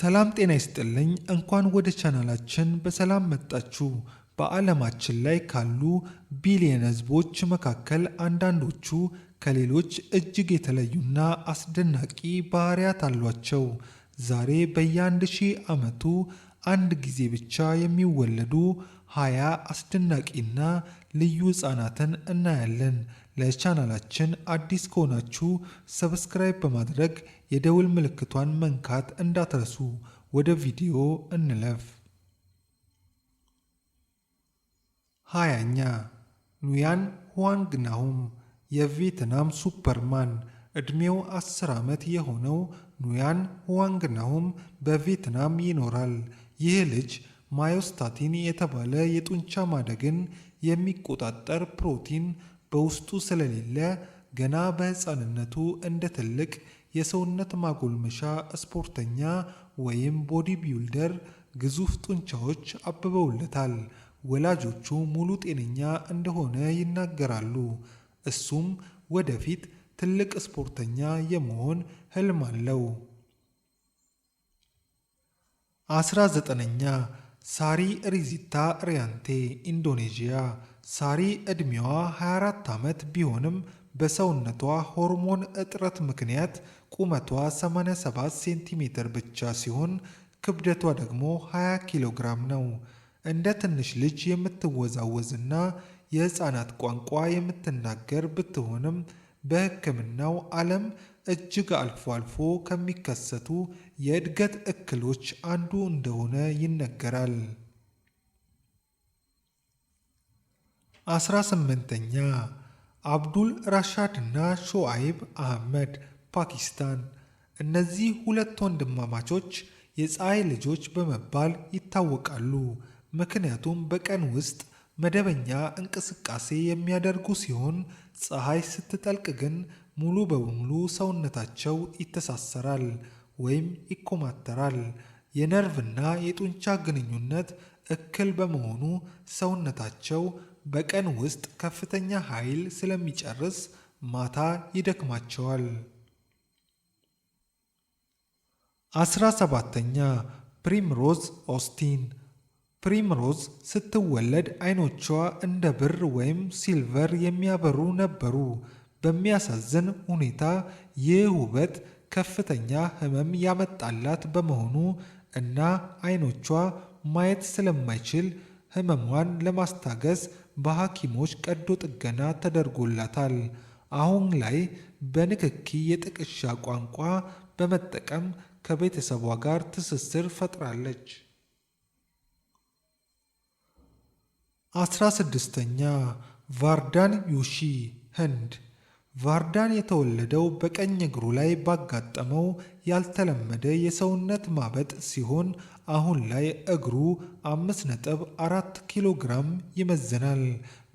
ሰላም ጤና ይስጥልኝ እንኳን ወደ ቻናላችን በሰላም መጣችሁ። በዓለማችን ላይ ካሉ ቢሊየን ህዝቦች መካከል አንዳንዶቹ ከሌሎች እጅግ የተለዩና አስደናቂ ባህሪያት አሏቸው። ዛሬ በየአንድ ሺህ ዓመቱ አንድ ጊዜ ብቻ የሚወለዱ 20 አስደናቂና ልዩ ህጻናትን እናያለን። ለቻናላችን አዲስ ከሆናችሁ ሰብስክራይብ በማድረግ የደውል ምልክቷን መንካት እንዳትረሱ። ወደ ቪዲዮ እንለፍ። 20ኛ ኑያን ሁዋንግ ናሁም የቪየትናም ሱፐርማን። ዕድሜው 10 ዓመት የሆነው ኑያን ሁዋንግ ናሁም በቪየትናም ይኖራል። ይህ ልጅ ማዮስታቲን የተባለ የጡንቻ ማደግን የሚቆጣጠር ፕሮቲን በውስጡ ስለሌለ ገና በሕፃንነቱ እንደ ትልቅ የሰውነት ማጎልመሻ ስፖርተኛ ወይም ቦዲ ቢልደር ግዙፍ ጡንቻዎች አብበውለታል። ወላጆቹ ሙሉ ጤነኛ እንደሆነ ይናገራሉ። እሱም ወደፊት ትልቅ ስፖርተኛ የመሆን ህልም አለው። 19ኛ ሳሪ ሪዚታ ሪያንቴ ኢንዶኔዥያ። ሳሪ ዕድሜዋ 24 ዓመት ቢሆንም በሰውነቷ ሆርሞን እጥረት ምክንያት ቁመቷ 87 ሴንቲሜትር ብቻ ሲሆን ክብደቷ ደግሞ 20 ኪሎ ግራም ነው። እንደ ትንሽ ልጅ የምትወዛወዝና የሕፃናት ቋንቋ የምትናገር ብትሆንም በሕክምናው ዓለም እጅግ አልፎ አልፎ ከሚከሰቱ የእድገት እክሎች አንዱ እንደሆነ ይነገራል። 18ኛ አብዱል ራሻድና ሾአይብ አህመድ ፓኪስታን። እነዚህ ሁለት ወንድማማቾች የፀሐይ ልጆች በመባል ይታወቃሉ። ምክንያቱም በቀን ውስጥ መደበኛ እንቅስቃሴ የሚያደርጉ ሲሆን ፀሐይ ስትጠልቅ ግን ሙሉ በሙሉ ሰውነታቸው ይተሳሰራል ወይም ይኮማተራል። የነርቭና የጡንቻ ግንኙነት እክል በመሆኑ ሰውነታቸው በቀን ውስጥ ከፍተኛ ኃይል ስለሚጨርስ ማታ ይደክማቸዋል። 17ኛ ፕሪምሮዝ ኦስቲን። ፕሪምሮዝ ስትወለድ አይኖቿ እንደ ብር ወይም ሲልቨር የሚያበሩ ነበሩ። በሚያሳዝን ሁኔታ ይህ ውበት ከፍተኛ ህመም ያመጣላት በመሆኑ እና አይኖቿ ማየት ስለማይችል ህመሟን ለማስታገስ በሐኪሞች ቀዶ ጥገና ተደርጎላታል። አሁን ላይ በንክኪ የጥቅሻ ቋንቋ በመጠቀም ከቤተሰቧ ጋር ትስስር ፈጥራለች። 16ኛ ቫርዳን ዩሺ ህንድ። ቫርዳን የተወለደው በቀኝ እግሩ ላይ ባጋጠመው ያልተለመደ የሰውነት ማበጥ ሲሆን አሁን ላይ እግሩ 5.4 ኪሎ ግራም ይመዝናል።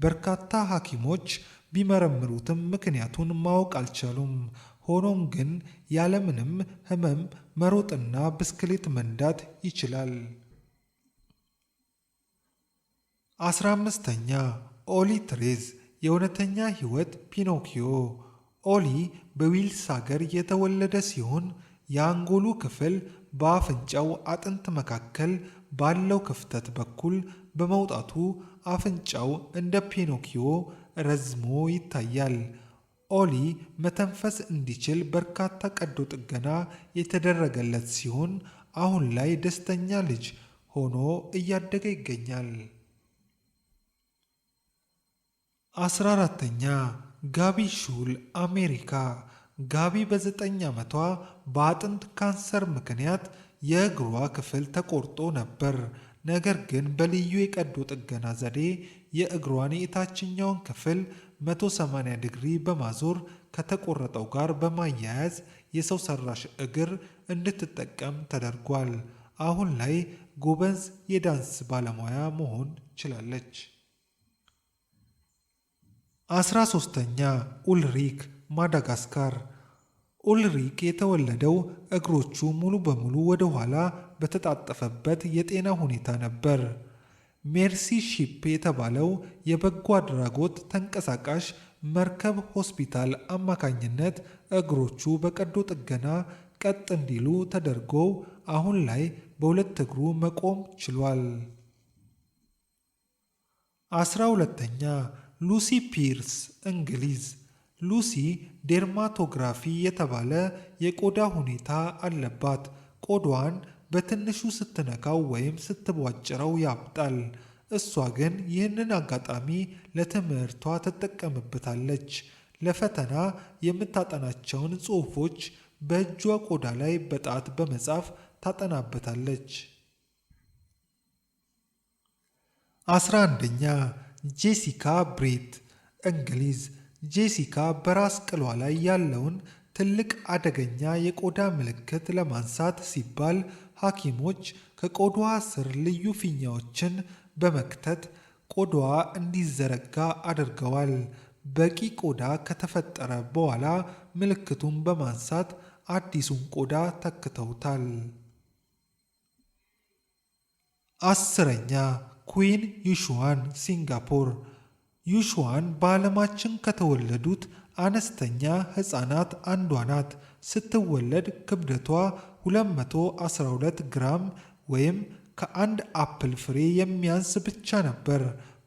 በርካታ ሐኪሞች ቢመረምሩትም ምክንያቱን ማወቅ አልቻሉም። ሆኖም ግን ያለምንም ህመም መሮጥና ብስክሌት መንዳት ይችላል። 15ኛ ኦሊ ትሬዝ የእውነተኛ ህይወት ፒኖኪዮ። ኦሊ በዌልስ ሀገር የተወለደ ሲሆን የአንጎሉ ክፍል በአፍንጫው አጥንት መካከል ባለው ክፍተት በኩል በመውጣቱ አፍንጫው እንደ ፒኖኪዮ ረዝሞ ይታያል። ኦሊ መተንፈስ እንዲችል በርካታ ቀዶ ጥገና የተደረገለት ሲሆን አሁን ላይ ደስተኛ ልጅ ሆኖ እያደገ ይገኛል። 14ኛ ጋቢ ሹል አሜሪካ። ጋቢ በ9 ዓመቷ በአጥንት ካንሰር ምክንያት የእግሯ ክፍል ተቆርጦ ነበር። ነገር ግን በልዩ የቀዶ ጥገና ዘዴ የእግሯን የታችኛውን ክፍል 180 ዲግሪ በማዞር ከተቆረጠው ጋር በማያያዝ የሰው ሰራሽ እግር እንድትጠቀም ተደርጓል። አሁን ላይ ጎበዝ የዳንስ ባለሙያ መሆን ችላለች። 13ኛ ኡልሪክ ማዳጋስካር። ኡልሪክ የተወለደው እግሮቹ ሙሉ በሙሉ ወደ ኋላ በተጣጠፈበት የጤና ሁኔታ ነበር። ሜርሲ ሺፕ የተባለው የበጎ አድራጎት ተንቀሳቃሽ መርከብ ሆስፒታል አማካኝነት እግሮቹ በቀዶ ጥገና ቀጥ እንዲሉ ተደርጎ አሁን ላይ በሁለት እግሩ መቆም ችሏል። 12ኛ ሉሲ ፒርስ እንግሊዝ። ሉሲ ዴርማቶግራፊ የተባለ የቆዳ ሁኔታ አለባት። ቆዳዋን በትንሹ ስትነካው ወይም ስትቧጭረው ያብጣል። እሷ ግን ይህንን አጋጣሚ ለትምህርቷ ትጠቀምበታለች። ለፈተና የምታጠናቸውን ጽሑፎች በእጇ ቆዳ ላይ በጣት በመጻፍ ታጠናበታለች። 11ኛ ጄሲካ ብሬት እንግሊዝ። ጄሲካ በራስ ቅሏ ላይ ያለውን ትልቅ አደገኛ የቆዳ ምልክት ለማንሳት ሲባል ሐኪሞች ከቆዳዋ ስር ልዩ ፊኛዎችን በመክተት ቆዳዋ እንዲዘረጋ አድርገዋል። በቂ ቆዳ ከተፈጠረ በኋላ ምልክቱን በማንሳት አዲሱን ቆዳ ተክተውታል። 10ኛ ኩዊን ዩሹዋን ሲንጋፖር። ዩሹዋን በዓለማችን ከተወለዱት አነስተኛ ሕፃናት አንዷ ናት። ስትወለድ ክብደቷ 212 ግራም ወይም ከአንድ አፕል ፍሬ የሚያንስ ብቻ ነበር።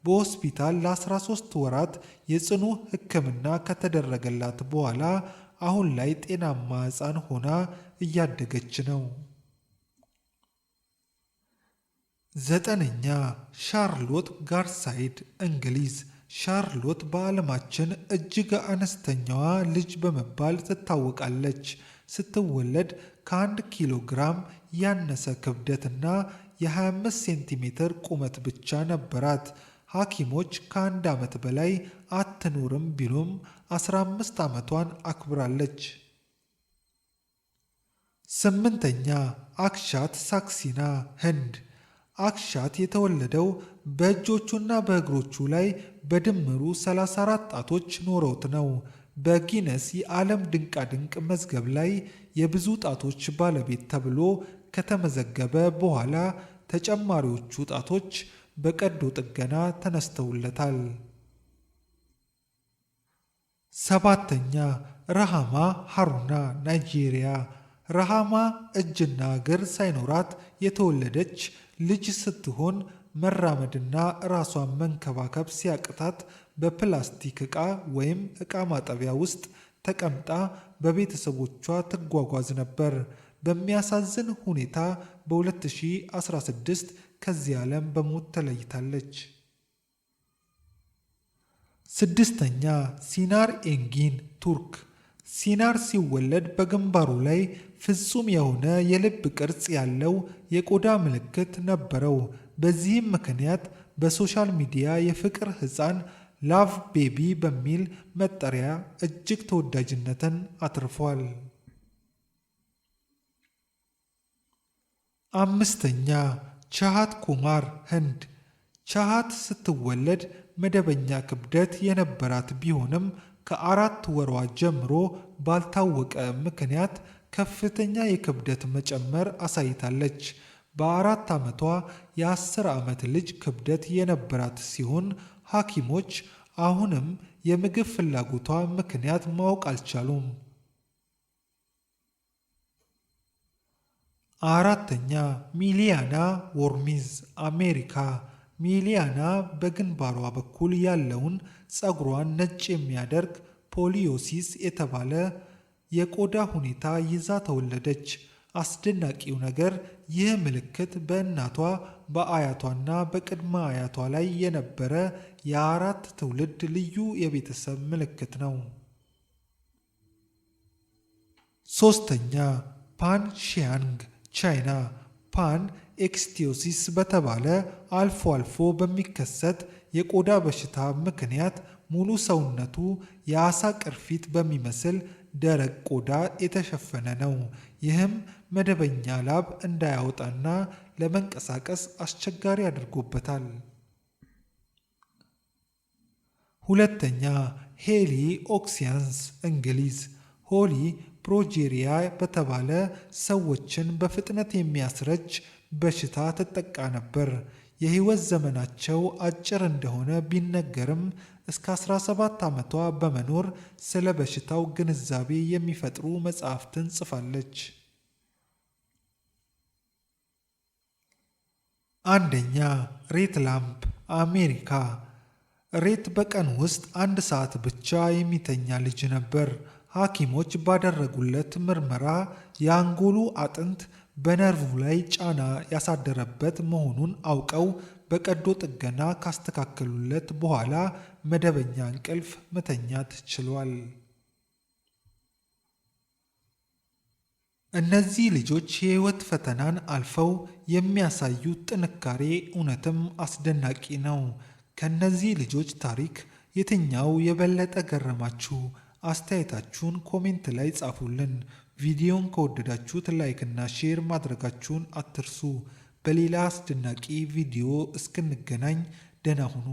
በሆስፒታል ለ13 ወራት የጽኑ ሕክምና ከተደረገላት በኋላ አሁን ላይ ጤናማ ሕፃን ሆና እያደገች ነው። 9ኛ ሻርሎት ጋርሳይድ እንግሊዝ። ሻርሎት በዓለማችን እጅግ አነስተኛዋ ልጅ በመባል ትታወቃለች። ስትወለድ ከ1 ኪሎ ግራም ያነሰ ክብደትና የ25 ሴንቲሜትር ቁመት ብቻ ነበራት። ሐኪሞች ከ1 ዓመት በላይ አትኖርም ቢሉም 15 ዓመቷን አክብራለች። 8ኛ አክሻት ሳክሲና ህንድ። አክሻት የተወለደው በእጆቹና በእግሮቹ ላይ በድምሩ 34 ጣቶች ኖረውት ነው። በጊነስ የዓለም ድንቃድንቅ መዝገብ ላይ የብዙ ጣቶች ባለቤት ተብሎ ከተመዘገበ በኋላ ተጨማሪዎቹ ጣቶች በቀዶ ጥገና ተነስተውለታል። 7ኛ ረሃማ ሃሩና ናይጄሪያ። ረሃማ እጅና እግር ሳይኖራት የተወለደች ልጅ ስትሆን መራመድና ራሷን መንከባከብ ሲያቅታት በፕላስቲክ ዕቃ ወይም ዕቃ ማጠቢያ ውስጥ ተቀምጣ በቤተሰቦቿ ትጓጓዝ ነበር። በሚያሳዝን ሁኔታ በ2016 ከዚህ ዓለም በሞት ተለይታለች። 6ኛ ሲናር ኤንጊን ቱርክ። ሲናር ሲወለድ በግንባሩ ላይ ፍጹም የሆነ የልብ ቅርጽ ያለው የቆዳ ምልክት ነበረው። በዚህም ምክንያት በሶሻል ሚዲያ የፍቅር ሕፃን ላቭ ቤቢ በሚል መጠሪያ እጅግ ተወዳጅነትን አትርፏል። 5ኛ ቻሃት ኩማር ህንድ። ቻሃት ስትወለድ መደበኛ ክብደት የነበራት ቢሆንም ከ4 ወሯ ጀምሮ ባልታወቀ ምክንያት ከፍተኛ የክብደት መጨመር አሳይታለች። በ4 ዓመቷ የ10 ዓመት ልጅ ክብደት የነበራት ሲሆን ሐኪሞች አሁንም የምግብ ፍላጎቷ ምክንያት ማወቅ አልቻሉም። 4ኛ ሚሊያና ዎርሚዝ አሜሪካ። ሚሊያና በግንባሯ በኩል ያለውን ፀጉሯን ነጭ የሚያደርግ ፖሊዮሲስ የተባለ የቆዳ ሁኔታ ይዛ ተወለደች። አስደናቂው ነገር ይህ ምልክት በእናቷ በአያቷና በቅድመ አያቷ ላይ የነበረ የ4 ትውልድ ልዩ የቤተሰብ ምልክት ነው። 3ኛ ፓን ሺያንግ ቻይና። ፓን ኤክስቲዮሲስ በተባለ አልፎ አልፎ በሚከሰት የቆዳ በሽታ ምክንያት ሙሉ ሰውነቱ የዓሣ ቅርፊት በሚመስል ደረቅ ቆዳ የተሸፈነ ነው። ይህም መደበኛ ላብ እንዳያወጣና ለመንቀሳቀስ አስቸጋሪ አድርጎበታል። 2ኛ ሄሊ ኦክሲያንስ እንግሊዝ። ሆሊ ፕሮጄሪያ በተባለ ሰዎችን በፍጥነት የሚያስረጅ በሽታ ትጠቃ ነበር። የሕይወት ዘመናቸው አጭር እንደሆነ ቢነገርም እስከ 17 ዓመቷ በመኖር ስለ በሽታው ግንዛቤ የሚፈጥሩ መጻሕፍትን ጽፋለች። አንደኛ ሬት ላምፕ አሜሪካ። ሬት በቀን ውስጥ 1 ሰዓት ብቻ የሚተኛ ልጅ ነበር። ሐኪሞች ባደረጉለት ምርመራ የአንጎሉ አጥንት በነርቭ ላይ ጫና ያሳደረበት መሆኑን አውቀው በቀዶ ጥገና ካስተካከሉለት በኋላ መደበኛ እንቅልፍ መተኛት ችሏል። እነዚህ ልጆች የሕይወት ፈተናን አልፈው የሚያሳዩት ጥንካሬ እውነትም አስደናቂ ነው። ከእነዚህ ልጆች ታሪክ የትኛው የበለጠ ገረማችሁ? አስተያየታችሁን ኮሜንት ላይ ጻፉልን። ቪዲዮን ከወደዳችሁት ላይክና ሼር ማድረጋችሁን አትርሱ። በሌላ አስደናቂ ቪዲዮ እስክንገናኝ ደህና ሁኑ።